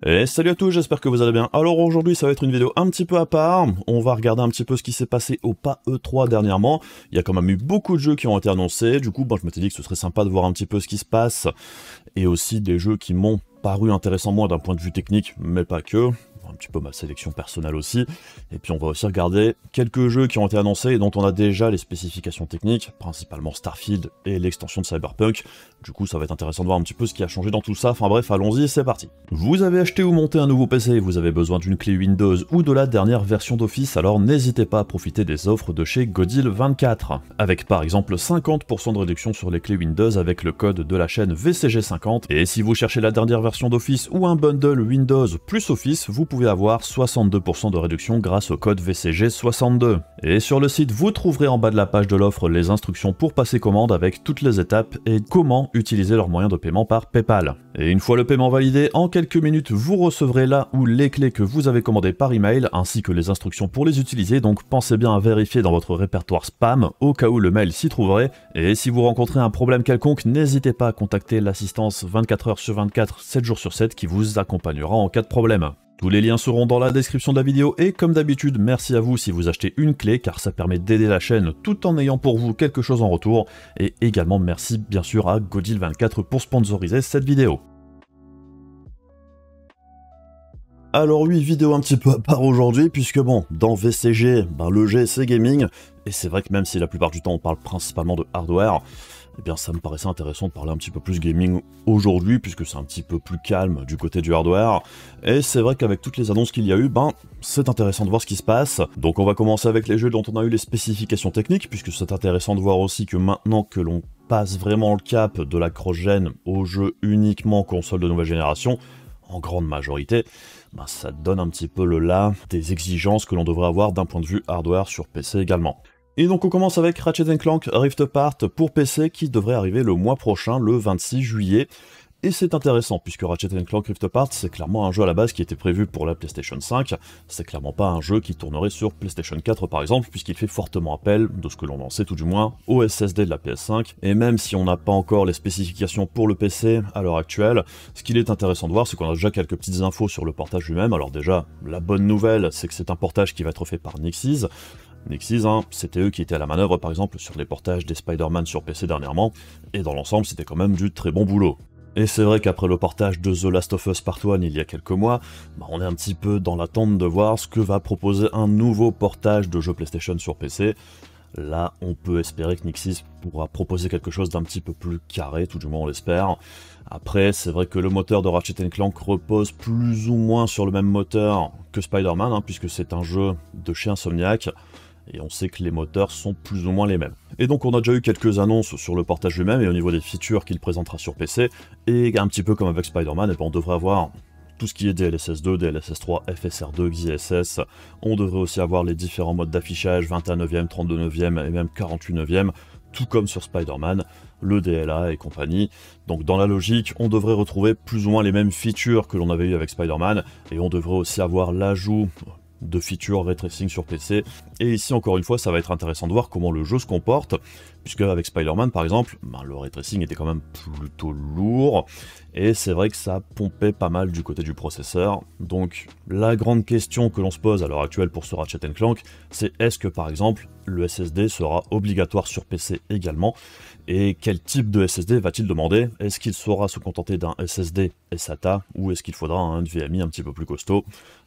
Et salut à tous, j'espère que vous allez bien. Alors aujourd'hui ça va être une vidéo un petit peu à part, on va regarder un petit peu ce qui s'est passé au PA E3 dernièrement. Il y a quand même eu beaucoup de jeux qui ont été annoncés, du coup je m'étais dit que ce serait sympa de voir un petit peu ce qui se passe, et aussi des jeux qui m'ont paru intéressants moi d'un point de vue technique, mais pas que. Un petit peu ma sélection personnelle aussi, et puis on va aussi regarder quelques jeux qui ont été annoncés et dont on a déjà les spécifications techniques, principalement Starfield et l'extension de Cyberpunk. Du coup ça va être intéressant de voir un petit peu ce qui a changé dans tout ça, enfin bref, allons-y, c'est parti. Vous avez acheté ou monté un nouveau PC, vous avez besoin d'une clé Windows ou de la dernière version d'Office, alors n'hésitez pas à profiter des offres de chez Godil24, avec par exemple 50% de réduction sur les clés Windows avec le code de la chaîne VCG50, et si vous cherchez la dernière version d'Office ou un bundle Windows plus Office, vous pouvez avoir 62% de réduction grâce au code VCG62. Et sur le site, vous trouverez en bas de la page de l'offre les instructions pour passer commande avec toutes les étapes et comment utiliser leur moyen de paiement par PayPal. Et une fois le paiement validé, en quelques minutes, vous recevrez là où les clés que vous avez commandées par email ainsi que les instructions pour les utiliser, donc pensez bien à vérifier dans votre répertoire spam au cas où le mail s'y trouverait. Et si vous rencontrez un problème quelconque, n'hésitez pas à contacter l'assistance 24 h sur 24, 7 jours sur 7 qui vous accompagnera en cas de problème. Tous les liens seront dans la description de la vidéo et comme d'habitude, merci à vous si vous achetez une clé car ça permet d'aider la chaîne tout en ayant pour vous quelque chose en retour. Et également merci bien sûr à Godil24 pour sponsoriser cette vidéo. Alors oui, vidéo un petit peu à part aujourd'hui puisque bon, dans VCG, le G c'est gaming, et c'est vrai que même si la plupart du temps on parle principalement de hardware, eh bien ça me paraissait intéressant de parler un petit peu plus gaming aujourd'hui, puisque c'est un petit peu plus calme du côté du hardware, et c'est vrai qu'avec toutes les annonces qu'il y a eu, c'est intéressant de voir ce qui se passe. Donc on va commencer avec les jeux dont on a eu les spécifications techniques, puisque c'est intéressant de voir aussi que maintenant que l'on passe vraiment le cap de la cross-gen aux jeux uniquement console de nouvelle génération, en grande majorité, ça donne un petit peu le là des exigences que l'on devrait avoir d'un point de vue hardware sur PC également. Et donc on commence avec Ratchet & Clank Rift Apart pour PC qui devrait arriver le mois prochain, le 26 juillet. Et c'est intéressant puisque Ratchet & Clank Rift Apart c'est clairement un jeu à la base qui était prévu pour la PlayStation 5, c'est clairement pas un jeu qui tournerait sur PlayStation 4 par exemple, puisqu'il fait fortement appel, de ce que l'on en sait tout du moins, au SSD de la PS5, et même si on n'a pas encore les spécifications pour le PC à l'heure actuelle, ce qu'il est intéressant de voir c'est qu'on a déjà quelques petites infos sur le portage lui-même. Alors déjà, la bonne nouvelle c'est que c'est un portage qui va être fait par Nixxes. Nixxes, c'était eux qui étaient à la manœuvre par exemple sur les portages des Spider-Man sur PC dernièrement, et dans l'ensemble c'était quand même du très bon boulot. Et c'est vrai qu'après le portage de The Last of Us Part 1 il y a quelques mois, on est un petit peu dans l'attente de voir ce que va proposer un nouveau portage de jeux PlayStation sur PC. Là, on peut espérer que Nixxes pourra proposer quelque chose d'un petit peu plus carré, tout du moins on l'espère. Après, c'est vrai que le moteur de Ratchet & Clank repose plus ou moins sur le même moteur que Spider-Man, puisque c'est un jeu de chez Insomniac, et on sait que les moteurs sont plus ou moins les mêmes. Et donc on a déjà eu quelques annonces sur le portage lui-même et au niveau des features qu'il présentera sur PC, et un petit peu comme avec Spider-Man, on devrait avoir tout ce qui est DLSS 2, DLSS 3, FSR2, XeSS, on devrait aussi avoir les différents modes d'affichage, 21/9, 32/9 et même 48/9, tout comme sur Spider-Man, le DLA et compagnie. Donc dans la logique, on devrait retrouver plus ou moins les mêmes features que l'on avait eu avec Spider-Man, et on devrait aussi avoir l'ajout de features ray tracing sur PC, et ici encore une fois ça va être intéressant de voir comment le jeu se comporte, puisque avec Spider-Man par exemple, le ray tracing était quand même plutôt lourd, et c'est vrai que ça pompait pas mal du côté du processeur. Donc la grande question que l'on se pose à l'heure actuelle pour ce Ratchet & Clank, c'est est-ce que par exemple le SSD sera obligatoire sur PC également, et quel type de SSD va-t-il demander? Est-ce qu'il saura se contenter d'un SSD SATA, ou est-ce qu'il faudra un NVMe un petit peu plus costaud?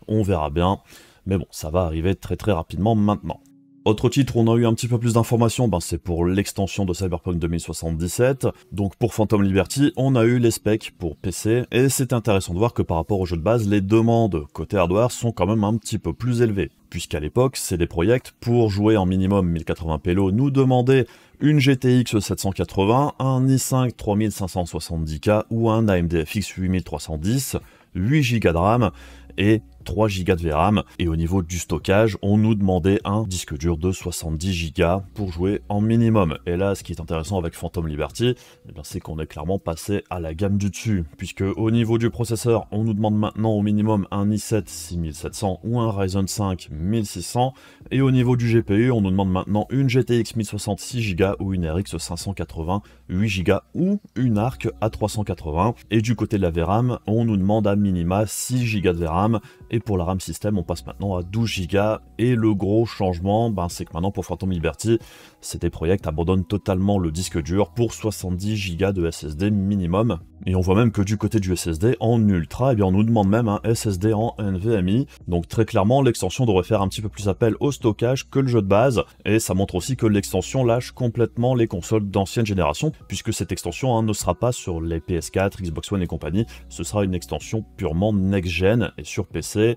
On verra bien. Mais bon, ça va arriver très rapidement maintenant. Autre titre où on a eu un petit peu plus d'informations, c'est pour l'extension de Cyberpunk 2077. Donc pour Phantom Liberty, on a eu les specs pour PC, et c'est intéressant de voir que par rapport au jeu de base, les demandes côté hardware sont quand même un petit peu plus élevées. Puisqu'à l'époque, CD Projekt, pour jouer en minimum 1080p low, nous demandait une GTX 780, un i5 3570K ou un AMD FX 8310, 8 Go de RAM, et 3 Go de VRAM, et au niveau du stockage, on nous demandait un disque dur de 70 Go pour jouer en minimum. Et là, ce qui est intéressant avec Phantom Liberty, eh bien, c'est qu'on est clairement passé à la gamme du dessus, puisque au niveau du processeur, on nous demande maintenant au minimum un i7 6700 ou un Ryzen 5 1600, et au niveau du GPU, on nous demande maintenant une GTX 1060 6 Go ou une RX 580 8 Go ou une ARC A380, et du côté de la VRAM, on nous demande à minima 6 Go de VRAM, et pour la RAM système, on passe maintenant à 12 Go, et le gros changement, c'est que maintenant pour Phantom Liberty, CD Projekt abandonne totalement le disque dur pour 70 Go de SSD minimum, et on voit même que du côté du SSD en ultra, on nous demande même un SSD en NVMe, donc très clairement l'extension devrait faire un petit peu plus appel au stockage que le jeu de base, et ça montre aussi que l'extension lâche complètement les consoles d'ancienne génération, puisque cette extension ne sera pas sur les PS4, Xbox One et compagnie, ce sera une extension purement next-gen, et sur PC,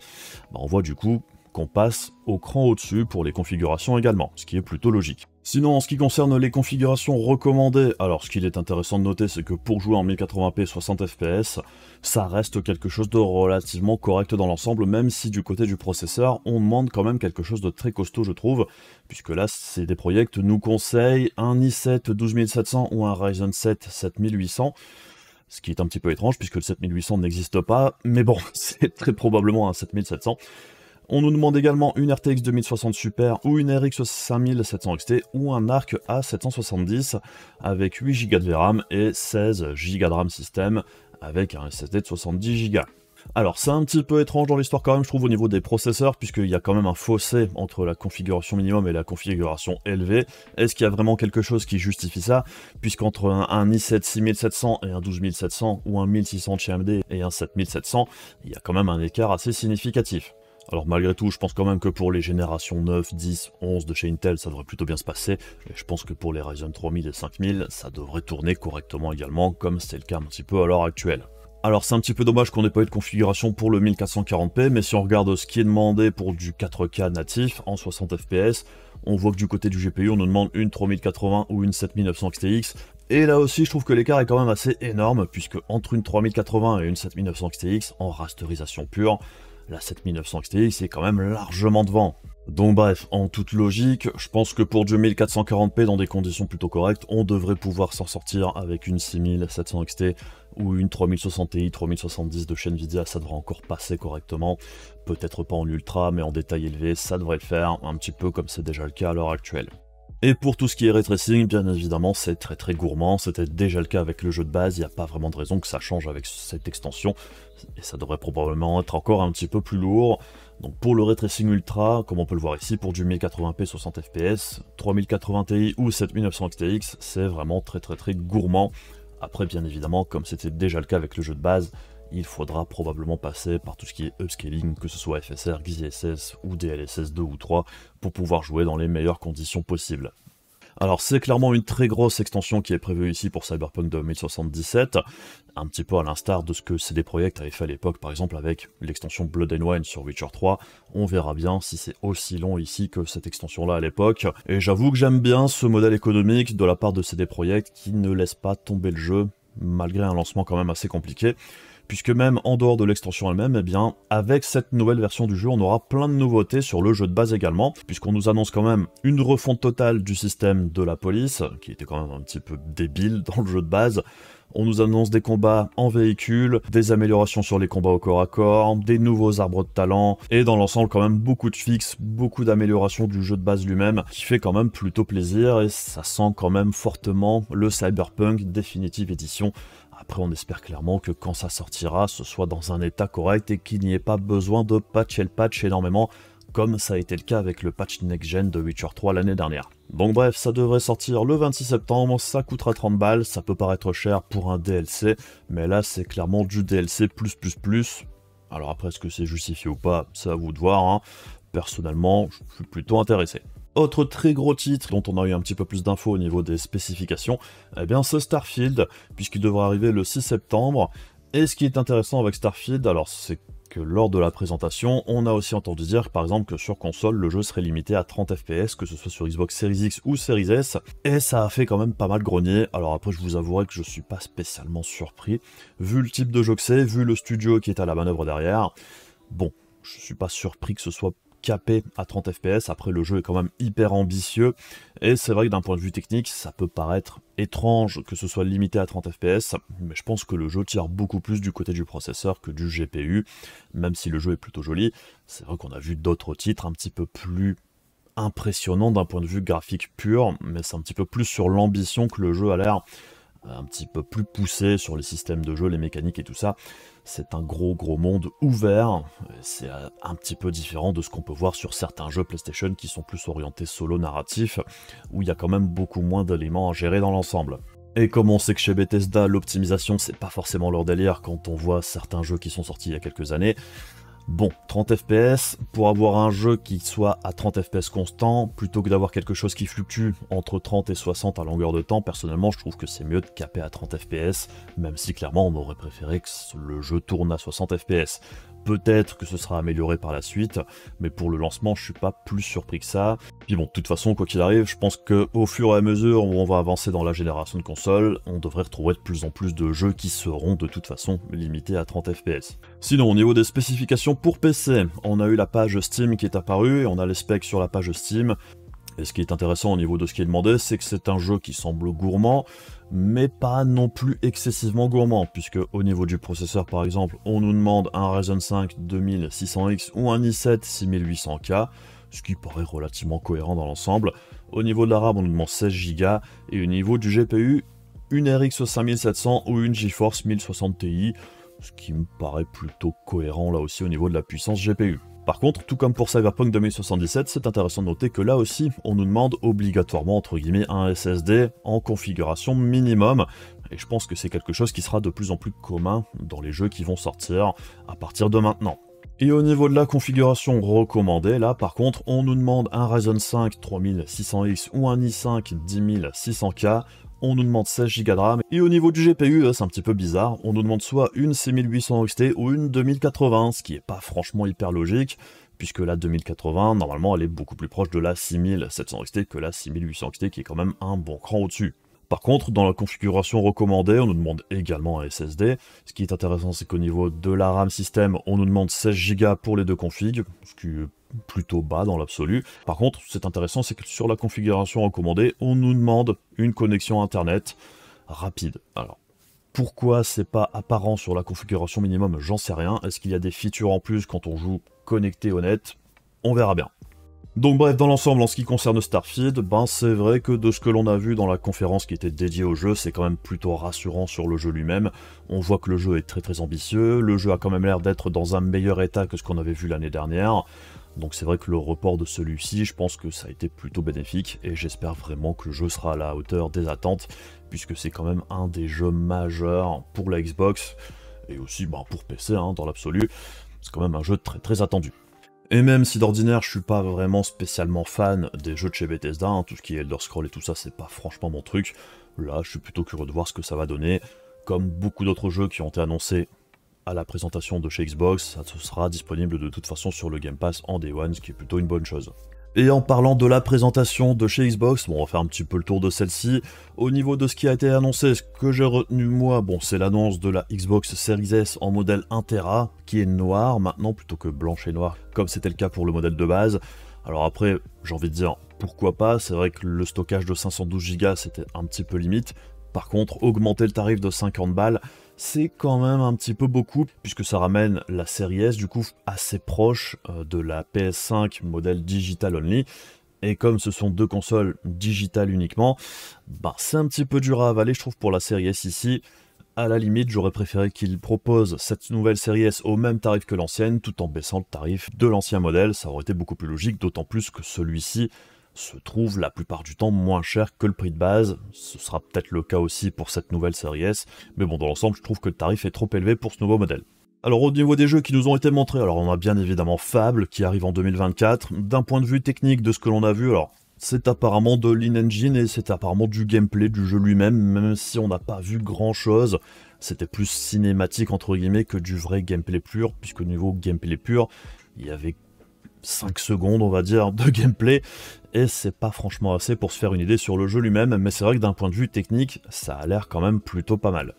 on voit du coup qu'on passe au cran au-dessus pour les configurations également, ce qui est plutôt logique. Sinon, en ce qui concerne les configurations recommandées, alors ce qu'il est intéressant de noter, c'est que pour jouer en 1080p 60 fps, ça reste quelque chose de relativement correct dans l'ensemble, même si du côté du processeur, on demande quand même quelque chose de très costaud, je trouve, puisque là, CD Projekt nous conseille un i7 12700 ou un Ryzen 7 7800, ce qui est un petit peu étrange, puisque le 7800 n'existe pas, mais bon, c'est très probablement un 7700. On nous demande également une RTX 2060 Super ou une RX 5700 XT ou un ARC A770 avec 8 Go de VRAM et 16 Go de RAM système avec un SSD de 70 Go. Alors c'est un petit peu étrange dans l'histoire quand même, je trouve, au niveau des processeurs, puisqu'il y a quand même un fossé entre la configuration minimum et la configuration élevée. Est-ce qu'il y a vraiment quelque chose qui justifie ça? Puisqu'entre un i7 6700 et un 12700 ou un 1600 chez AMD et un 7700, il y a quand même un écart assez significatif. Alors malgré tout, je pense quand même que pour les générations 9, 10, 11 de chez Intel, ça devrait plutôt bien se passer. Et je pense que pour les Ryzen 3000 et 5000, ça devrait tourner correctement également, comme c'est le cas un petit peu à l'heure actuelle. Alors c'est un petit peu dommage qu'on n'ait pas eu de configuration pour le 1440p, mais si on regarde ce qui est demandé pour du 4K natif en 60 fps, on voit que du côté du GPU, on nous demande une 3080 ou une 7900 XTX, et là aussi je trouve que l'écart est quand même assez énorme, puisque entre une 3080 et une 7900 XTX en rasterisation pure, la 7900 XTX est quand même largement devant. Donc bref, en toute logique, je pense que pour du 1440p dans des conditions plutôt correctes, on devrait pouvoir s'en sortir avec une 6700 XT ou une 3060 Ti, 3070 de chez Nvidia, ça devrait encore passer correctement. Peut-être pas en ultra, mais en détail élevé, ça devrait le faire, un petit peu comme c'est déjà le cas à l'heure actuelle. Et pour tout ce qui est ray tracing, bien évidemment, c'est très gourmand, c'était déjà le cas avec le jeu de base, il n'y a pas vraiment de raison que ça change avec cette extension, et ça devrait probablement être encore un petit peu plus lourd. Donc pour le ray tracing ultra, comme on peut le voir ici, pour du 1080p 60 fps, 3080 Ti ou 7900 XTX, c'est vraiment très gourmand. Après, bien évidemment, comme c'était déjà le cas avec le jeu de base, il faudra probablement passer par tout ce qui est upscaling, que ce soit FSR, XeSS ou DLSS 2 ou 3, pour pouvoir jouer dans les meilleures conditions possibles. Alors c'est clairement une très grosse extension qui est prévue ici pour Cyberpunk 2077, un petit peu à l'instar de ce que CD Projekt avait fait à l'époque, par exemple avec l'extension Blood and Wine sur Witcher 3, on verra bien si c'est aussi long ici que cette extension-là à l'époque, et j'avoue que j'aime bien ce modèle économique de la part de CD Projekt qui ne laisse pas tomber le jeu, malgré un lancement quand même assez compliqué, puisque même en dehors de l'extension elle-même, avec cette nouvelle version du jeu, on aura plein de nouveautés sur le jeu de base également, puisqu'on nous annonce quand même une refonte totale du système de la police, qui était quand même un petit peu débile dans le jeu de base. On nous annonce des combats en véhicule, des améliorations sur les combats au corps à corps, des nouveaux arbres de talent, et dans l'ensemble quand même beaucoup de fixes, beaucoup d'améliorations du jeu de base lui-même, qui fait quand même plutôt plaisir, et ça sent quand même fortement le Cyberpunk Definitive Edition. Après, on espère clairement que quand ça sortira, ce soit dans un état correct et qu'il n'y ait pas besoin de patcher le patch énormément, comme ça a été le cas avec le patch next-gen de Witcher 3 l'année dernière. Donc bref, ça devrait sortir le 26 septembre, ça coûtera 30 balles, ça peut paraître cher pour un DLC, mais là c'est clairement du DLC+++. Alors après, est-ce que c'est justifié ou pas, c'est à vous de voir, hein. Personnellement, je suis plutôt intéressé. Autre très gros titre dont on a eu un petit peu plus d'infos au niveau des spécifications, c'est Starfield, puisqu'il devrait arriver le 6 septembre. Et ce qui est intéressant avec Starfield, alors c'est que lors de la présentation, on a aussi entendu dire par exemple que sur console, le jeu serait limité à 30 fps, que ce soit sur Xbox Series X ou Series S, et ça a fait quand même pas mal grogner. Alors après, je vous avouerai que je suis pas spécialement surpris, vu le type de jeu que c'est, vu le studio qui est à la manœuvre derrière. Bon, je suis pas surpris que ce soit capé à 30 fps. Après, le jeu est quand même hyper ambitieux, et c'est vrai que d'un point de vue technique, ça peut paraître étrange que ce soit limité à 30 fps, mais je pense que le jeu tire beaucoup plus du côté du processeur que du GPU, même si le jeu est plutôt joli. C'est vrai qu'on a vu d'autres titres un petit peu plus impressionnants d'un point de vue graphique pur, mais c'est un petit peu plus sur l'ambition que le jeu a l'air un petit peu plus poussé sur les systèmes de jeu, les mécaniques et tout ça. C'est un gros monde ouvert, c'est un petit peu différent de ce qu'on peut voir sur certains jeux PlayStation qui sont plus orientés solo narratif, où il y a quand même beaucoup moins d'éléments à gérer dans l'ensemble. Et comme on sait que chez Bethesda, l'optimisation c'est pas forcément leur délire quand on voit certains jeux qui sont sortis il y a quelques années, bon, 30 fps, pour avoir un jeu qui soit à 30 fps constant, plutôt que d'avoir quelque chose qui fluctue entre 30 et 60 à longueur de temps, personnellement je trouve que c'est mieux de caper à 30 fps, même si clairement on aurait préféré que le jeu tourne à 60 fps. Peut-être que ce sera amélioré par la suite, mais pour le lancement, je suis pas plus surpris que ça. Puis bon, de toute façon, quoi qu'il arrive, je pense qu'au fur et à mesure où on va avancer dans la génération de consoles, on devrait retrouver de plus en plus de jeux qui seront de toute façon limités à 30 fps. Sinon, au niveau des spécifications pour PC, on a eu la page Steam qui est apparue, et on a les specs sur la page Steam. Et ce qui est intéressant au niveau de ce qui est demandé, c'est que c'est un jeu qui semble gourmand, mais pas non plus excessivement gourmand, puisque au niveau du processeur par exemple, on nous demande un Ryzen 5 2600X ou un i7 6800K, ce qui paraît relativement cohérent dans l'ensemble. Au niveau de la RAM, on nous demande 16Go, et au niveau du GPU, une RX 5700 ou une GeForce 1060 Ti, ce qui me paraît plutôt cohérent là aussi au niveau de la puissance GPU. Par contre, tout comme pour Cyberpunk 2077, c'est intéressant de noter que là aussi, on nous demande obligatoirement, entre guillemets, un SSD en configuration minimum, et je pense que c'est quelque chose qui sera de plus en plus commun dans les jeux qui vont sortir à partir de maintenant. Et au niveau de la configuration recommandée, là par contre, on nous demande un Ryzen 5 3600X ou un i5 10600K, on nous demande 16Go de RAM, et au niveau du GPU, c'est un petit peu bizarre, on nous demande soit une 6800 XT ou une 2080, ce qui est pas franchement hyper logique, puisque la 2080, normalement, elle est beaucoup plus proche de la 6700 XT que la 6800 XT, qui est quand même un bon cran au-dessus. Par contre, dans la configuration recommandée, on nous demande également un SSD. Ce qui est intéressant, c'est qu'au niveau de la RAM système, on nous demande 16Go pour les deux configs, ce qui est plutôt bas dans l'absolu. Par contre, c'est intéressant, c'est que sur la configuration recommandée, on nous demande une connexion internet rapide. Alors, pourquoi c'est pas apparent sur la configuration minimum, j'en sais rien. Est-ce qu'il y a des features en plus quand on joue connecté au net? On verra bien. Donc bref, dans l'ensemble, en ce qui concerne Starfield, ben c'est vrai que de ce que l'on a vu dans la conférence qui était dédiée au jeu, c'est quand même plutôt rassurant sur le jeu lui-même. On voit que le jeu est très ambitieux, le jeu a quand même l'air d'être dans un meilleur état que ce qu'on avait vu l'année dernière. Donc c'est vrai que le report de celui-ci, je pense que ça a été plutôt bénéfique, et j'espère vraiment que le jeu sera à la hauteur des attentes, puisque c'est quand même un des jeux majeurs pour la Xbox, et aussi pour PC dans l'absolu. C'est quand même un jeu très attendu. Et même si d'ordinaire je suis pas vraiment spécialement fan des jeux de chez Bethesda, tout ce qui est Elder Scrolls et tout ça, c'est pas franchement mon truc, là je suis plutôt curieux de voir ce que ça va donner. Comme beaucoup d'autres jeux qui ont été annoncés à la présentation de chez Xbox, ça sera disponible de toute façon sur le Game Pass en Day One, ce qui est plutôt une bonne chose. Et en parlant de la présentation de chez Xbox, bon, on va faire un petit peu le tour de celle-ci. Au niveau de ce qui a été annoncé, ce que j'ai retenu moi, bon, c'est l'annonce de la Xbox Series S en modèle 1 Tera, qui est noir maintenant plutôt que blanche et noire, comme c'était le cas pour le modèle de base. Alors après, j'ai envie de dire, pourquoi pas, c'est vrai que le stockage de 512 Go c'était un petit peu limite. Par contre, augmenter le tarif de 50 balles, c'est quand même un petit peu beaucoup, puisque ça ramène la série S du coup assez proche de la PS5 modèle digital only, et comme ce sont deux consoles digitales uniquement, c'est un petit peu dur à avaler je trouve pour la série S ici. À la limite, j'aurais préféré qu'ils proposent cette nouvelle série S au même tarif que l'ancienne, tout en baissant le tarif de l'ancien modèle, ça aurait été beaucoup plus logique, d'autant plus que celui-ci se trouve la plupart du temps moins cher que le prix de base. Ce sera peut-être le cas aussi pour cette nouvelle série S, mais bon, dans l'ensemble, je trouve que le tarif est trop élevé pour ce nouveau modèle. Alors au niveau des jeux qui nous ont été montrés, alors on a bien évidemment Fable qui arrive en 2024. D'un point de vue technique de ce que l'on a vu, alors c'est apparemment de l'in-engine et c'est apparemment du gameplay du jeu lui-même, même si on n'a pas vu grand chose. C'était plus cinématique entre guillemets que du vrai gameplay pur, puisque au niveau gameplay pur, il y avait 5 secondes on va dire de gameplay, et c'est pas franchement assez pour se faire une idée sur le jeu lui-même, mais c'est vrai que d'un point de vue technique, ça a l'air quand même plutôt pas mal.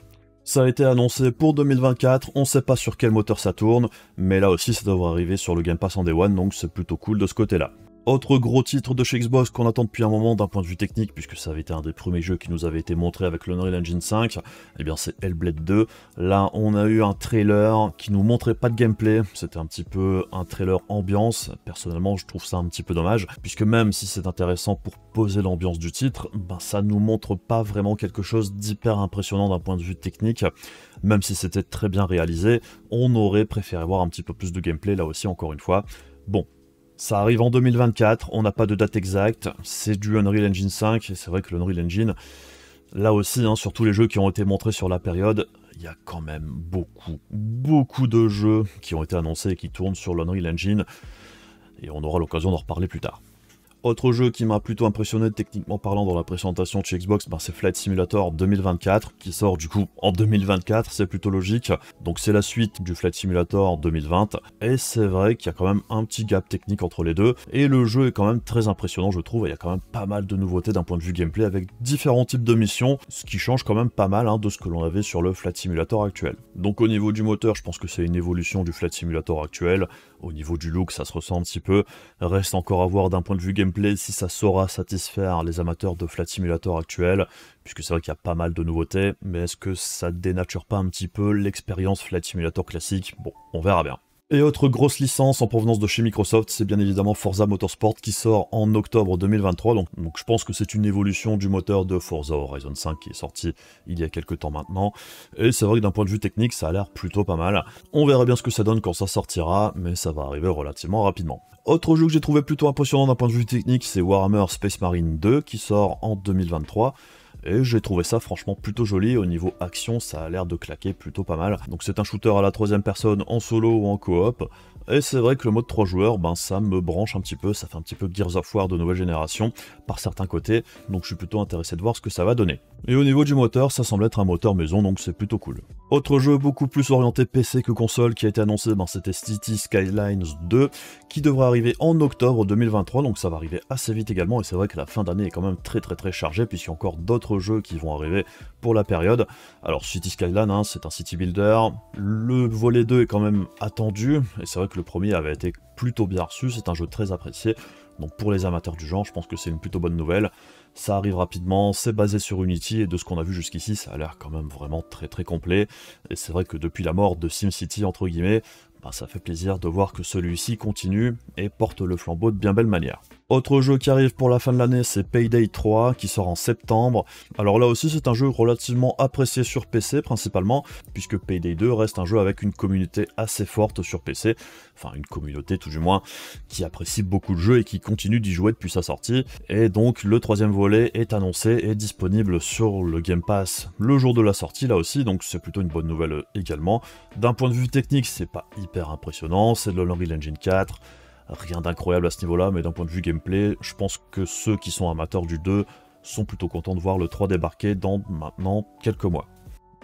Ça a été annoncé pour 2024, on sait pas sur quel moteur ça tourne, mais là aussi ça devrait arriver sur le Game Pass en Day One, donc c'est plutôt cool de ce côté-là. Autre gros titre de chez Xbox qu'on attend depuis un moment d'un point de vue technique, puisque ça avait été un des premiers jeux qui nous avait été montré avec l'Unreal Engine 5, eh bien c'est Hellblade 2. Là on a eu un trailer qui nous montrait pas de gameplay, c'était un petit peu un trailer ambiance. Personnellement je trouve ça un petit peu dommage, puisque même si c'est intéressant pour poser l'ambiance du titre, ben ça nous montre pas vraiment quelque chose d'hyper impressionnant d'un point de vue technique. Même si c'était très bien réalisé, on aurait préféré voir un petit peu plus de gameplay là aussi encore une fois. Bon. Ça arrive en 2024, on n'a pas de date exacte, c'est du Unreal Engine 5, et c'est vrai que l'Unreal Engine, là aussi, hein, sur tous les jeux qui ont été montrés sur la période, il y a quand même beaucoup de jeux qui ont été annoncés et qui tournent sur l'Unreal Engine, et on aura l'occasion d'en reparler plus tard. Autre jeu qui m'a plutôt impressionné techniquement parlant dans la présentation de chez Xbox, ben c'est Flight Simulator 2024, qui sort du coup en 2024, c'est plutôt logique. Donc c'est la suite du Flight Simulator 2020, et c'est vrai qu'il y a quand même un petit gap technique entre les deux, et le jeu est quand même très impressionnant je trouve, et il y a quand même pas mal de nouveautés d'un point de vue gameplay avec différents types de missions, ce qui change quand même pas mal de ce que l'on avait sur le Flight Simulator actuel. Donc au niveau du moteur, je pense que c'est une évolution du Flight Simulator actuel, au niveau du look ça se ressent un petit peu, reste encore à voir d'un point de vue gameplay si ça saura satisfaire les amateurs de Flight Simulator actuel, puisque c'est vrai qu'il y a pas mal de nouveautés, mais est-ce que ça dénature pas un petit peu l'expérience Flight Simulator classique? Bon, on verra bien. Et autre grosse licence en provenance de chez Microsoft, c'est bien évidemment Forza Motorsport qui sort en octobre 2023, donc je pense que c'est une évolution du moteur de Forza Horizon 5 qui est sorti il y a quelques temps maintenant, et c'est vrai que d'un point de vue technique ça a l'air plutôt pas mal. On verra bien ce que ça donne quand ça sortira, mais ça va arriver relativement rapidement. Autre jeu que j'ai trouvé plutôt impressionnant d'un point de vue technique, c'est Warhammer Space Marine 2 qui sort en 2023. Et j'ai trouvé ça franchement plutôt joli, au niveau action ça a l'air de claquer plutôt pas mal. Donc c'est un shooter à la troisième personne en solo ou en coop, et c'est vrai que le mode 3 joueurs, ben ça me branche un petit peu, ça fait un petit peu Gears of War de nouvelle génération par certains côtés, donc je suis plutôt intéressé de voir ce que ça va donner. Et au niveau du moteur, ça semble être un moteur maison, donc c'est plutôt cool. Autre jeu beaucoup plus orienté PC que console qui a été annoncé, ben c'était City Skylines 2, qui devrait arriver en octobre 2023, donc ça va arriver assez vite également, et c'est vrai que la fin d'année est quand même très chargée, puisqu'il y a encore d'autres jeux qui vont arriver pour la période. Alors City Skyline, hein, c'est un city builder, le volet 2 est quand même attendu, et c'est vrai que le premier avait été plutôt bien reçu, c'est un jeu très apprécié, donc pour les amateurs du genre, je pense que c'est une plutôt bonne nouvelle. Ça arrive rapidement, c'est basé sur Unity, et de ce qu'on a vu jusqu'ici, ça a l'air quand même vraiment très complet, et c'est vrai que depuis la mort de SimCity, entre guillemets, ben ça fait plaisir de voir que celui-ci continue et porte le flambeau de bien belle manière. Autre jeu qui arrive pour la fin de l'année, c'est Payday 3, qui sort en septembre. Alors là aussi, c'est un jeu relativement apprécié sur PC, principalement, puisque Payday 2 reste un jeu avec une communauté assez forte sur PC, enfin une communauté tout du moins, qui apprécie beaucoup le jeu et qui continue d'y jouer depuis sa sortie, et donc le troisième volet est annoncé et disponible sur le Game Pass le jour de la sortie, là aussi, donc c'est plutôt une bonne nouvelle également. D'un point de vue technique, c'est pas hyper impressionnant, c'est de l'Unreal Engine 4, rien d'incroyable à ce niveau-là, mais d'un point de vue gameplay, je pense que ceux qui sont amateurs du 2 sont plutôt contents de voir le 3 débarquer dans maintenant quelques mois.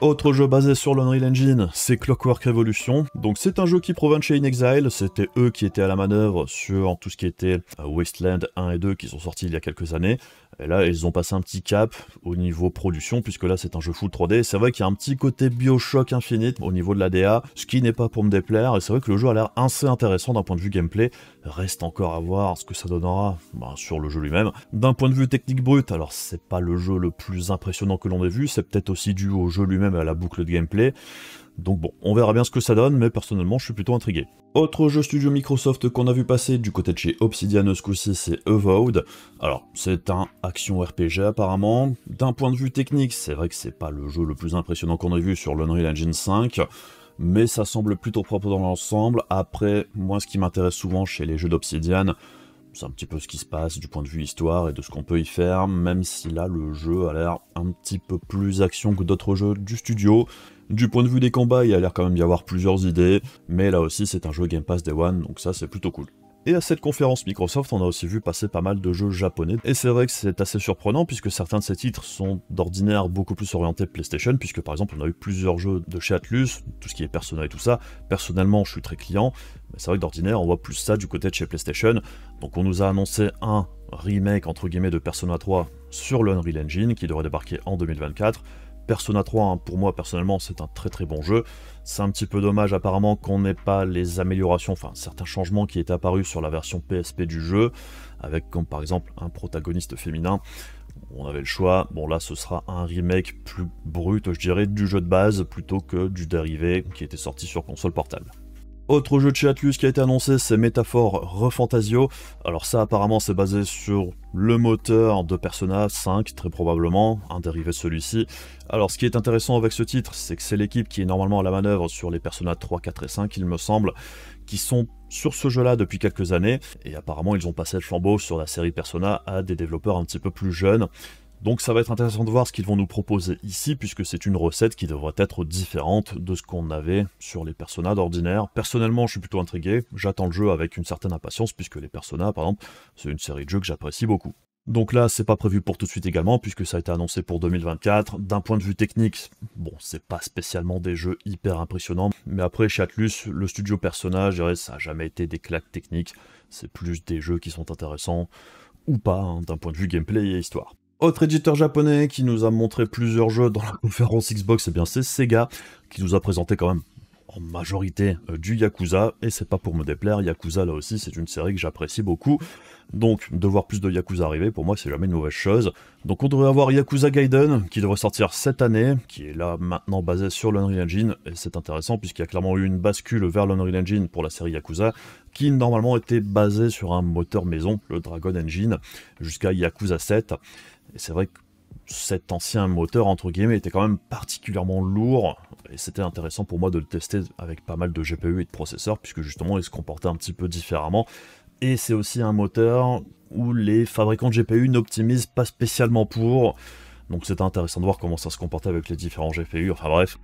Autre jeu basé sur l'Unreal Engine, c'est Clockwork Revolution. Donc c'est un jeu qui provient de chez InXile, c'était eux qui étaient à la manœuvre sur tout ce qui était Wasteland 1 et 2 qui sont sortis il y a quelques années. Et là, ils ont passé un petit cap au niveau production, puisque là, c'est un jeu full 3D. C'est vrai qu'il y a un petit côté Bioshock Infinite au niveau de la DA, ce qui n'est pas pour me déplaire. Et c'est vrai que le jeu a l'air assez intéressant d'un point de vue gameplay. Reste encore à voir ce que ça donnera sur le jeu lui-même. D'un point de vue technique brut, alors c'est pas le jeu le plus impressionnant que l'on ait vu, c'est peut-être aussi dû au jeu lui-même et à la boucle de gameplay. Donc bon, on verra bien ce que ça donne, mais personnellement je suis plutôt intrigué. Autre jeu studio Microsoft qu'on a vu passer du côté de chez Obsidian ce coup-ci, c'est Avowed. Alors, c'est un action RPG apparemment. D'un point de vue technique, c'est vrai que c'est pas le jeu le plus impressionnant qu'on ait vu sur l'Unreal Engine 5, mais ça semble plutôt propre dans l'ensemble. Après, moi ce qui m'intéresse souvent chez les jeux d'Obsidian, c'est un petit peu ce qui se passe du point de vue histoire et de ce qu'on peut y faire, même si là le jeu a l'air un petit peu plus action que d'autres jeux du studio. Du point de vue des combats, il y a l'air quand même d'y avoir plusieurs idées, mais là aussi c'est un jeu Game Pass Day One, donc ça c'est plutôt cool. Et à cette conférence Microsoft, on a aussi vu passer pas mal de jeux japonais, et c'est vrai que c'est assez surprenant puisque certains de ces titres sont d'ordinaire beaucoup plus orientés PlayStation, puisque par exemple on a eu plusieurs jeux de chez Atlus, tout ce qui est Persona et tout ça. Personnellement je suis très client, mais c'est vrai que d'ordinaire on voit plus ça du côté de chez PlayStation, donc on nous a annoncé un remake entre guillemets de Persona 3 sur l'Unreal Engine qui devrait débarquer en 2024, Persona 3, hein, pour moi personnellement c'est un très très bon jeu. C'est un petit peu dommage apparemment qu'on n'ait pas les améliorations, enfin certains changements qui étaient apparus sur la version PSP du jeu, avec comme par exemple un protagoniste féminin. On avait le choix, bon là ce sera un remake plus brut je dirais du jeu de base plutôt que du dérivé qui était sorti sur console portable. Autre jeu de chez Atlus qui a été annoncé, c'est Métaphore Refantasio. Alors ça apparemment c'est basé sur le moteur de Persona 5, très probablement, un dérivé de celui-ci. Alors ce qui est intéressant avec ce titre, c'est que c'est l'équipe qui est normalement à la manœuvre sur les Persona 3, 4 et 5, il me semble, qui sont sur ce jeu-là depuis quelques années, et apparemment ils ont passé le flambeau sur la série Persona à des développeurs un petit peu plus jeunes. Donc ça va être intéressant de voir ce qu'ils vont nous proposer ici, puisque c'est une recette qui devrait être différente de ce qu'on avait sur les Persona d'ordinaire. Personnellement, je suis plutôt intrigué, j'attends le jeu avec une certaine impatience, puisque les Persona, par exemple, c'est une série de jeux que j'apprécie beaucoup. Donc là, c'est pas prévu pour tout de suite également, puisque ça a été annoncé pour 2024. D'un point de vue technique, bon, c'est pas spécialement des jeux hyper impressionnants, mais après, chez Atlus, le studio Persona, je dirais, ça a jamais été des claques techniques, c'est plus des jeux qui sont intéressants, ou pas, hein, d'un point de vue gameplay et histoire. Autre éditeur japonais qui nous a montré plusieurs jeux dans la conférence Xbox, eh bien c'est Sega, qui nous a présenté quand même en majorité du Yakuza, et c'est pas pour me déplaire, Yakuza là aussi c'est une série que j'apprécie beaucoup, donc de voir plus de Yakuza arriver, pour moi c'est jamais une mauvaise chose. Donc on devrait avoir Yakuza Gaiden, qui devrait sortir cette année, qui est là maintenant basé sur l'Unreal Engine, et c'est intéressant puisqu'il y a clairement eu une bascule vers l'Unreal Engine pour la série Yakuza, qui normalement était basée sur un moteur maison, le Dragon Engine, jusqu'à Yakuza 7, et c'est vrai que cet ancien moteur, entre guillemets, était quand même particulièrement lourd, et c'était intéressant pour moi de le tester avec pas mal de GPU et de processeurs, puisque justement il se comportait un petit peu différemment, et c'est aussi un moteur où les fabricants de GPU n'optimisent pas spécialement pour, donc c'était intéressant de voir comment ça se comportait avec les différents GPU, enfin bref,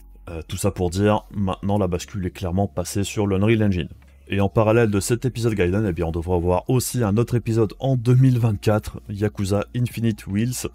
tout ça pour dire, maintenant la bascule est clairement passée sur l'Unreal Engine. Et en parallèle de cet épisode Gaiden, eh bien on devrait avoir aussi un autre épisode en 2024, Yakuza Infinite Wheels,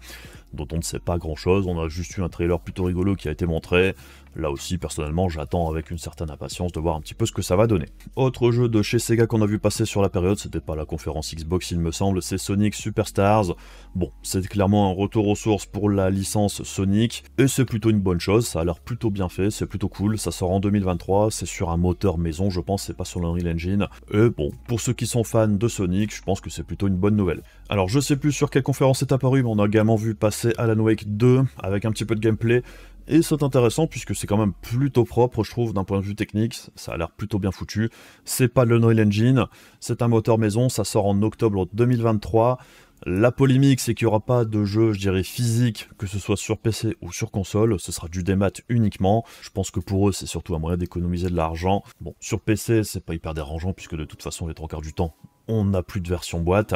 dont on ne sait pas grand chose, on a juste eu un trailer plutôt rigolo qui a été montré. Là aussi, personnellement, j'attends avec une certaine impatience de voir un petit peu ce que ça va donner. Autre jeu de chez Sega qu'on a vu passer sur la période, c'était pas la conférence Xbox il me semble, c'est Sonic Superstars. Bon, c'est clairement un retour aux sources pour la licence Sonic, et c'est plutôt une bonne chose, ça a l'air plutôt bien fait, c'est plutôt cool, ça sort en 2023, c'est sur un moteur maison, je pense, c'est pas sur l'Unreal Engine. Et bon, pour ceux qui sont fans de Sonic, je pense que c'est plutôt une bonne nouvelle. Alors je sais plus sur quelle conférence c'est apparu, mais on a également vu passer Alan Wake 2, avec un petit peu de gameplay, et c'est intéressant puisque c'est quand même plutôt propre, je trouve, d'un point de vue technique, ça a l'air plutôt bien foutu. C'est pas l'Unreal Engine, c'est un moteur maison, ça sort en octobre 2023. La polémique, c'est qu'il n'y aura pas de jeu, je dirais, physique, que ce soit sur PC ou sur console, ce sera du démat uniquement. Je pense que pour eux, c'est surtout un moyen d'économiser de l'argent. Bon, sur PC, c'est pas hyper dérangeant puisque de toute façon, les trois quarts du temps, on n'a plus de version boîte.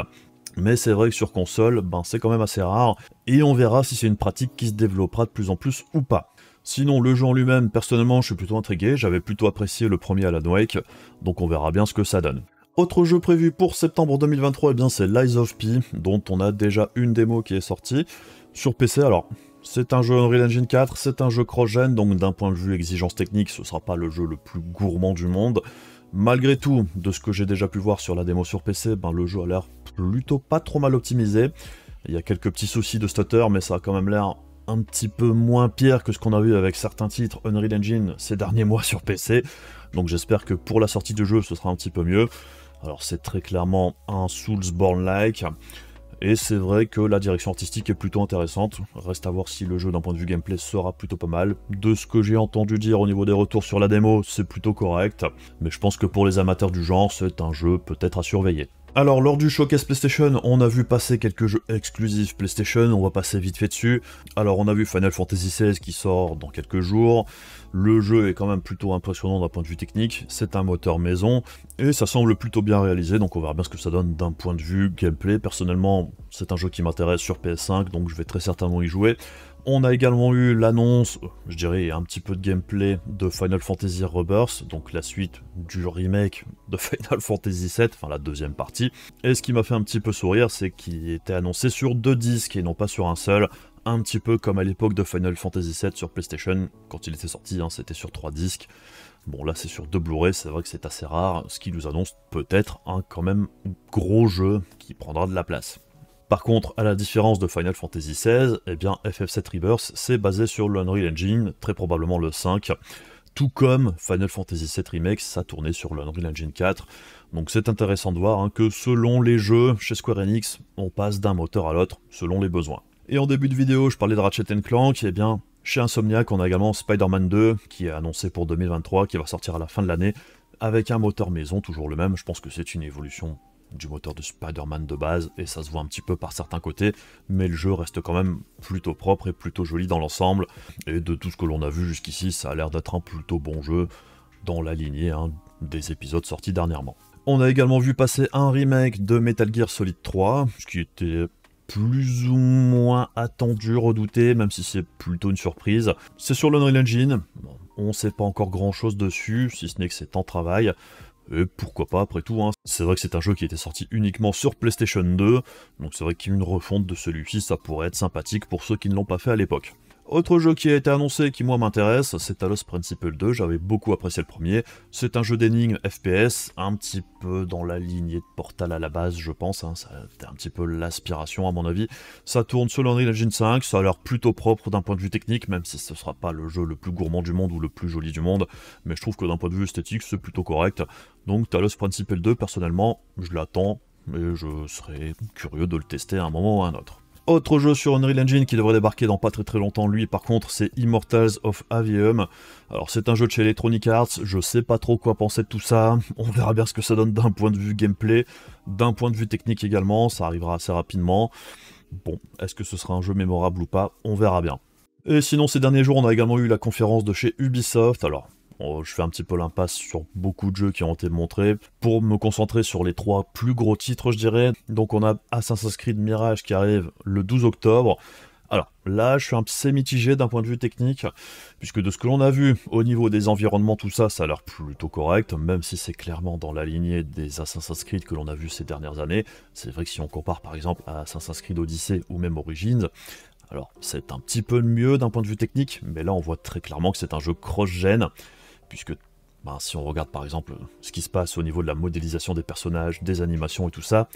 Mais c'est vrai que sur console, ben c'est quand même assez rare, et on verra si c'est une pratique qui se développera de plus en plus ou pas. Sinon, le jeu en lui-même, personnellement, je suis plutôt intrigué, j'avais plutôt apprécié le premier Alan Wake, donc on verra bien ce que ça donne. Autre jeu prévu pour septembre 2023, eh bien c'est Lies of P, dont on a déjà une démo qui est sortie sur PC. Alors, c'est un jeu Unreal Engine 4, c'est un jeu cross-gen, donc d'un point de vue exigence technique, ce sera pas le jeu le plus gourmand du monde. Malgré tout, de ce que j'ai déjà pu voir sur la démo sur PC, ben le jeu a l'air plutôt pas trop mal optimisé. Il y a quelques petits soucis de stutter, mais ça a quand même l'air un petit peu moins pire que ce qu'on a vu avec certains titres Unreal Engine ces derniers mois sur PC. Donc j'espère que pour la sortie du jeu, ce sera un petit peu mieux. Alors c'est très clairement un Soulsborne-like, et c'est vrai que la direction artistique est plutôt intéressante. Reste à voir si le jeu d'un point de vue gameplay sera plutôt pas mal. De ce que j'ai entendu dire au niveau des retours sur la démo, c'est plutôt correct. Mais je pense que pour les amateurs du genre, c'est un jeu peut-être à surveiller. Alors lors du showcase PlayStation, on a vu passer quelques jeux exclusifs PlayStation, on va passer vite fait dessus. Alors on a vu Final Fantasy XVI qui sort dans quelques jours. Le jeu est quand même plutôt impressionnant d'un point de vue technique, c'est un moteur maison, et ça semble plutôt bien réalisé, donc on verra bien ce que ça donne d'un point de vue gameplay. Personnellement, c'est un jeu qui m'intéresse sur PS5, donc je vais très certainement y jouer. On a également eu l'annonce, je dirais un petit peu de gameplay de Final Fantasy Rebirth, donc la suite du remake de Final Fantasy VII, enfin la deuxième partie. Et ce qui m'a fait un petit peu sourire, c'est qu'il était annoncé sur 2 disques et non pas sur un seul, un petit peu comme à l'époque de Final Fantasy VII sur PlayStation, quand il était sorti, hein, c'était sur 3 disques. Bon là c'est sur 2 Blu-ray, c'est vrai que c'est assez rare, ce qui nous annonce peut-être un quand même gros jeu qui prendra de la place. Par contre, à la différence de Final Fantasy XVI, eh bien FF7 Rebirth c'est basé sur l'Unreal Engine, très probablement le 5, tout comme Final Fantasy VII Remake, ça tournait sur l'Unreal Engine 4. Donc c'est intéressant de voir que selon les jeux, chez Square Enix, on passe d'un moteur à l'autre, selon les besoins. Et en début de vidéo, je parlais de Ratchet & Clank, et bien chez Insomniac, on a également Spider-Man 2, qui est annoncé pour 2023, qui va sortir à la fin de l'année, avec un moteur maison, toujours le même. Je pense que c'est une évolution du moteur de Spider-Man de base, et ça se voit un petit peu par certains côtés, mais le jeu reste quand même plutôt propre et plutôt joli dans l'ensemble, et de tout ce que l'on a vu jusqu'ici, ça a l'air d'être un plutôt bon jeu, dans la lignée des épisodes sortis dernièrement. On a également vu passer un remake de Metal Gear Solid 3, ce qui était plus ou moins attendu, redouté, même si c'est plutôt une surprise. C'est sur l'Unreal Engine, bon, on sait pas encore grand chose dessus, si ce n'est que c'est en travail, et pourquoi pas après tout, C'est vrai que c'est un jeu qui était sorti uniquement sur PlayStation 2, donc c'est vrai qu'une refonte de celui-ci ça pourrait être sympathique pour ceux qui ne l'ont pas fait à l'époque. Autre jeu qui a été annoncé qui moi m'intéresse, c'est Talos Principle 2, j'avais beaucoup apprécié le premier. C'est un jeu d'énigmes FPS, un petit peu dans la lignée de Portal à la base je pense, ça a un petit peu l'aspiration à mon avis. Ça tourne sur l'Unreal Engine 5, ça a l'air plutôt propre d'un point de vue technique, même si ce sera pas le jeu le plus gourmand du monde ou le plus joli du monde, mais je trouve que d'un point de vue esthétique c'est plutôt correct. Donc Talos Principle 2 personnellement, je l'attends, et je serais curieux de le tester à un moment ou à un autre. Autre jeu sur Unreal Engine qui devrait débarquer dans pas très longtemps, lui par contre, c'est Immortals of Aveum. Alors c'est un jeu de chez Electronic Arts, je sais pas trop quoi penser de tout ça, on verra bien ce que ça donne d'un point de vue gameplay, d'un point de vue technique également, ça arrivera assez rapidement. Bon, est-ce que ce sera un jeu mémorable ou pas, on verra bien. Et sinon ces derniers jours on a également eu la conférence de chez Ubisoft, alors je fais un petit peu l'impasse sur beaucoup de jeux qui ont été montrés, pour me concentrer sur les 3 plus gros titres je dirais. Donc on a Assassin's Creed Mirage qui arrive le 12 octobre. Alors là je suis assez mitigé d'un point de vue technique, puisque de ce que l'on a vu au niveau des environnements tout ça, ça a l'air plutôt correct, même si c'est clairement dans la lignée des Assassin's Creed que l'on a vu ces dernières années. C'est vrai que si on compare par exemple à Assassin's Creed Odyssey ou même Origins, alors c'est un petit peu mieux d'un point de vue technique, mais là on voit très clairement que c'est un jeu cross-gen, puisque si on regarde par exemple ce qui se passe au niveau de la modélisation des personnages, des animations et tout ça,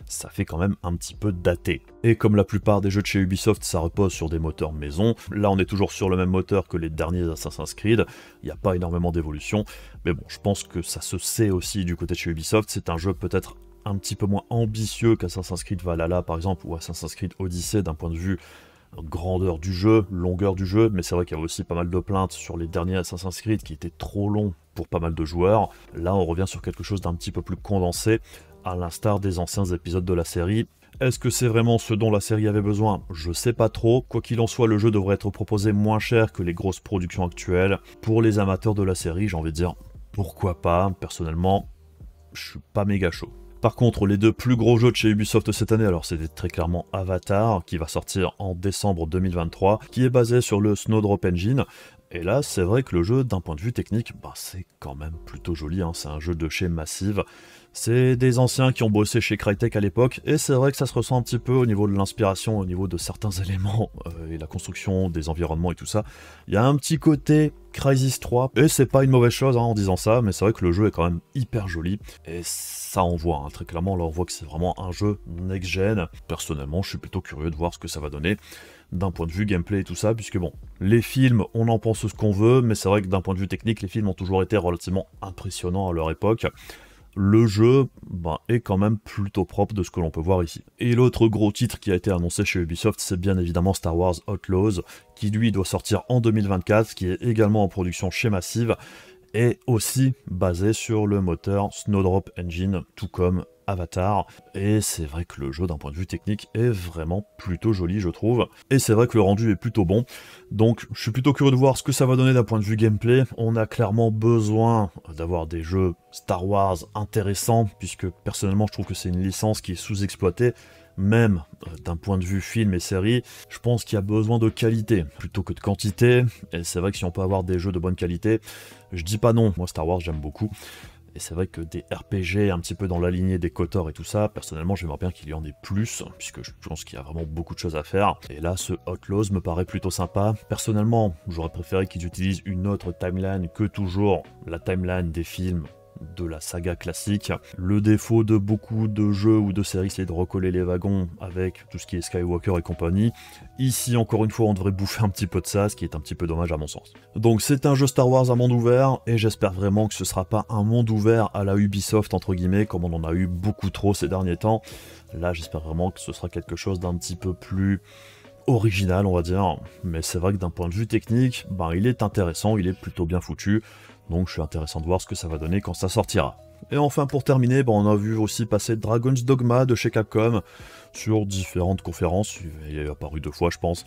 ça fait quand même un petit peu daté. Et comme la plupart des jeux de chez Ubisoft, ça repose sur des moteurs maison, là on est toujours sur le même moteur que les derniers Assassin's Creed, il n'y a pas énormément d'évolution, mais bon, je pense que ça se sait aussi du côté de chez Ubisoft, c'est un jeu peut-être un petit peu moins ambitieux qu'Assassin's Creed Valhalla par exemple, ou Assassin's Creed Odyssey d'un point de vue grandeur du jeu, longueur du jeu, mais c'est vrai qu'il y a aussi pas mal de plaintes sur les derniers Assassin's Creed qui étaient trop longs pour pas mal de joueurs. Là on revient sur quelque chose d'un petit peu plus condensé, à l'instar des anciens épisodes de la série. Est-ce que c'est vraiment ce dont la série avait besoin? Je sais pas trop. Quoi qu'il en soit, le jeu devrait être proposé moins cher que les grosses productions actuelles. Pour les amateurs de la série, j'ai envie de dire pourquoi pas. Personnellement, je suis pas méga chaud. Par contre, les 2 plus gros jeux de chez Ubisoft cette année, alors c'était très clairement Avatar, qui va sortir en décembre 2023, qui est basé sur le Snowdrop Engine. Et là, c'est vrai que le jeu, d'un point de vue technique, c'est quand même plutôt joli, c'est un jeu de chez Massive. C'est des anciens qui ont bossé chez Crytek à l'époque, et c'est vrai que ça se ressent un petit peu au niveau de l'inspiration, au niveau de certains éléments, et la construction des environnements et tout ça. Il y a un petit côté Crysis 3, et c'est pas une mauvaise chose en disant ça, mais c'est vrai que le jeu est quand même hyper joli, et ça on voit, très clairement, là on voit que c'est vraiment un jeu next-gen. Personnellement, je suis plutôt curieux de voir ce que ça va donner, d'un point de vue gameplay et tout ça, puisque bon, les films, on en pense ce qu'on veut, mais c'est vrai que d'un point de vue technique, les films ont toujours été relativement impressionnants à leur époque. Le jeu est quand même plutôt propre de ce que l'on peut voir ici. Et l'autre gros titre qui a été annoncé chez Ubisoft, c'est bien évidemment Star Wars Outlaws, qui lui doit sortir en 2024, qui est également en production chez Massive, et aussi basé sur le moteur Snowdrop Engine, tout comme Avatar, et c'est vrai que le jeu d'un point de vue technique est vraiment plutôt joli je trouve, et c'est vrai que le rendu est plutôt bon, donc je suis plutôt curieux de voir ce que ça va donner d'un point de vue gameplay. On a clairement besoin d'avoir des jeux Star Wars intéressants, puisque personnellement je trouve que c'est une licence qui est sous-exploitée, même d'un point de vue film et série. Je pense qu'il y a besoin de qualité plutôt que de quantité, et c'est vrai que si on peut avoir des jeux de bonne qualité, je dis pas non, moi Star Wars j'aime beaucoup. Et c'est vrai que des RPG un petit peu dans la lignée des KOTOR et tout ça, personnellement j'aimerais bien qu'il y en ait plus, puisque je pense qu'il y a vraiment beaucoup de choses à faire. Et là, ce Outlaws me paraît plutôt sympa. Personnellement, j'aurais préféré qu'ils utilisent une autre timeline que toujours la timeline des films de la saga classique. Le défaut de beaucoup de jeux ou de séries, c'est de recoller les wagons avec tout ce qui est Skywalker et compagnie. Ici, encore une fois, on devrait bouffer un petit peu de ça, ce qui est un petit peu dommage à mon sens. Donc c'est un jeu Star Wars à monde ouvert, et j'espère vraiment que ce sera pas un monde ouvert à la Ubisoft, entre guillemets, comme on en a eu beaucoup trop ces derniers temps. Là, j'espère vraiment que ce sera quelque chose d'un petit peu plus original, on va dire, mais c'est vrai que d'un point de vue technique, il est intéressant, il est plutôt bien foutu, donc je suis intéressant de voir ce que ça va donner quand ça sortira. Et enfin pour terminer, on a vu aussi passer Dragon's Dogma de chez Capcom sur différentes conférences, il est apparu 2 fois je pense,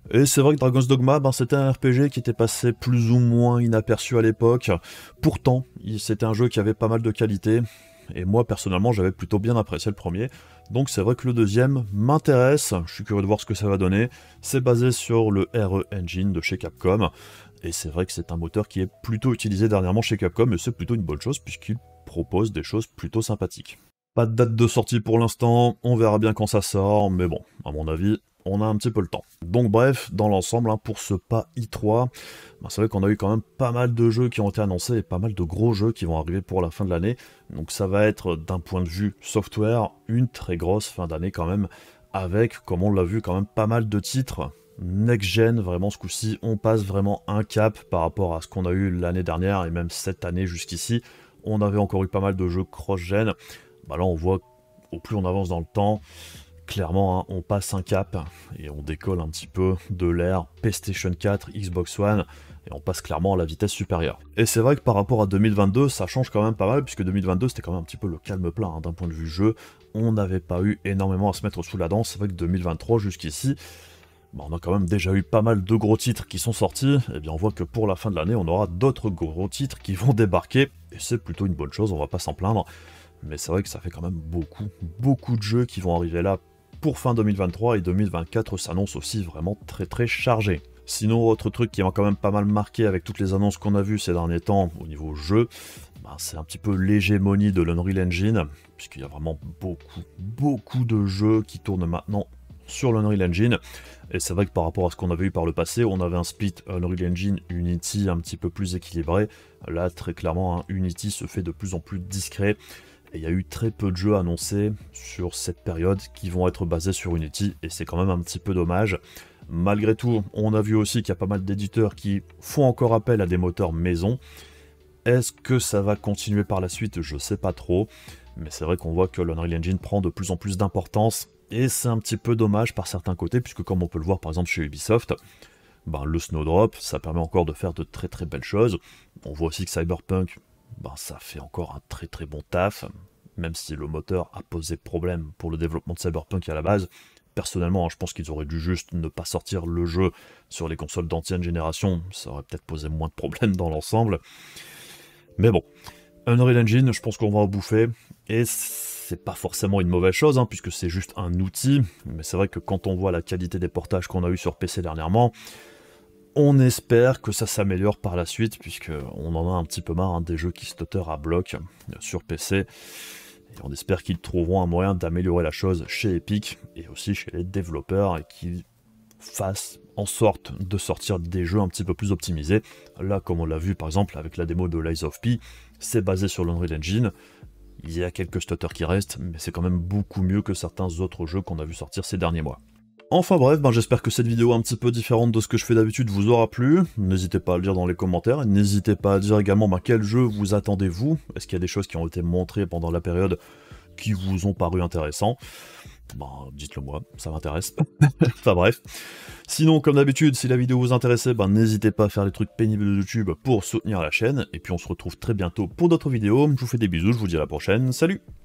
et c'est vrai que Dragon's Dogma, c'était un RPG qui était passé plus ou moins inaperçu à l'époque, pourtant c'était un jeu qui avait pas mal de qualité, et moi personnellement j'avais plutôt bien apprécié le premier, donc c'est vrai que le deuxième m'intéresse, je suis curieux de voir ce que ça va donner. C'est basé sur le RE Engine de chez Capcom, et c'est vrai que c'est un moteur qui est plutôt utilisé dernièrement chez Capcom, et c'est plutôt une bonne chose puisqu'il propose des choses plutôt sympathiques. Pas de date de sortie pour l'instant, on verra bien quand ça sort, mais bon, à mon avis, on a un petit peu le temps. Donc bref, dans l'ensemble, pour ce pas i3, c'est vrai qu'on a eu quand même pas mal de jeux qui ont été annoncés et pas mal de gros jeux qui vont arriver pour la fin de l'année. Donc ça va être, d'un point de vue software, une très grosse fin d'année quand même, avec, comme on l'a vu, quand même pas mal de titres next-gen. Vraiment ce coup-ci, on passe vraiment un cap par rapport à ce qu'on a eu l'année dernière et même cette année jusqu'ici. On avait encore eu pas mal de jeux cross-gen. Là on voit, au plus on avance dans le temps, clairement, on passe un cap et on décolle un petit peu de l'ère PlayStation 4, Xbox One, et on passe clairement à la vitesse supérieure. Et c'est vrai que par rapport à 2022, ça change quand même pas mal, puisque 2022 c'était quand même un petit peu le calme plat d'un point de vue jeu. On n'avait pas eu énormément à se mettre sous la dent. C'est vrai que 2023 jusqu'ici, on a quand même déjà eu pas mal de gros titres qui sont sortis, et bien on voit que pour la fin de l'année, on aura d'autres gros titres qui vont débarquer, et c'est plutôt une bonne chose, on va pas s'en plaindre. Mais c'est vrai que ça fait quand même beaucoup de jeux qui vont arriver là pour fin 2023, et 2024 s'annonce aussi vraiment très chargé. Sinon, autre truc qui m'a quand même pas mal marqué avec toutes les annonces qu'on a vues ces derniers temps au niveau jeu, c'est un petit peu l'hégémonie de l'Unreal Engine, puisqu'il y a vraiment beaucoup de jeux qui tournent maintenant sur l'Unreal Engine, et c'est vrai que par rapport à ce qu'on avait eu par le passé, on avait un split Unreal Engine Unity un petit peu plus équilibré. Là, très clairement, Unity se fait de plus en plus discret, et il y a eu très peu de jeux annoncés sur cette période qui vont être basés sur Unity, et c'est quand même un petit peu dommage. Malgré tout, on a vu aussi qu'il y a pas mal d'éditeurs qui font encore appel à des moteurs maison. Est-ce que ça va continuer par la suite? Je sais pas trop, mais c'est vrai qu'on voit que l'Unreal Engine prend de plus en plus d'importance, et c'est un petit peu dommage par certains côtés, puisque comme on peut le voir par exemple chez Ubisoft, le Snowdrop, ça permet encore de faire de très belles choses. On voit aussi que Cyberpunk, ça fait encore un très bon taf, même si le moteur a posé problème pour le développement de Cyberpunk à la base. Personnellement, je pense qu'ils auraient dû juste ne pas sortir le jeu sur les consoles d'ancienne génération, ça aurait peut-être posé moins de problèmes dans l'ensemble. Mais bon, Unreal Engine, je pense qu'on va en bouffer, et c'est pas forcément une mauvaise chose, puisque c'est juste un outil, mais c'est vrai que quand on voit la qualité des portages qu'on a eu sur PC dernièrement, on espère que ça s'améliore par la suite, puisqu'on en a un petit peu marre des jeux qui stutter à bloc sur PC. Et on espère qu'ils trouveront un moyen d'améliorer la chose chez Epic, et aussi chez les développeurs, et qu'ils fassent en sorte de sortir des jeux un petit peu plus optimisés. Là, comme on l'a vu par exemple avec la démo de Lies of P, c'est basé sur l'Unreal Engine. Il y a quelques stutters qui restent, mais c'est quand même beaucoup mieux que certains autres jeux qu'on a vu sortir ces derniers mois. Enfin bref, j'espère que cette vidéo un petit peu différente de ce que je fais d'habitude vous aura plu. N'hésitez pas à le dire dans les commentaires, n'hésitez pas à dire également quel jeu vous attendez-vous. Est-ce qu'il y a des choses qui ont été montrées pendant la période qui vous ont paru intéressants? Dites-le moi, ça m'intéresse. Enfin bref. Sinon, comme d'habitude, si la vidéo vous intéressait, n'hésitez pas à faire les trucs pénibles de YouTube pour soutenir la chaîne. Et puis on se retrouve très bientôt pour d'autres vidéos. Je vous fais des bisous, je vous dis à la prochaine, salut!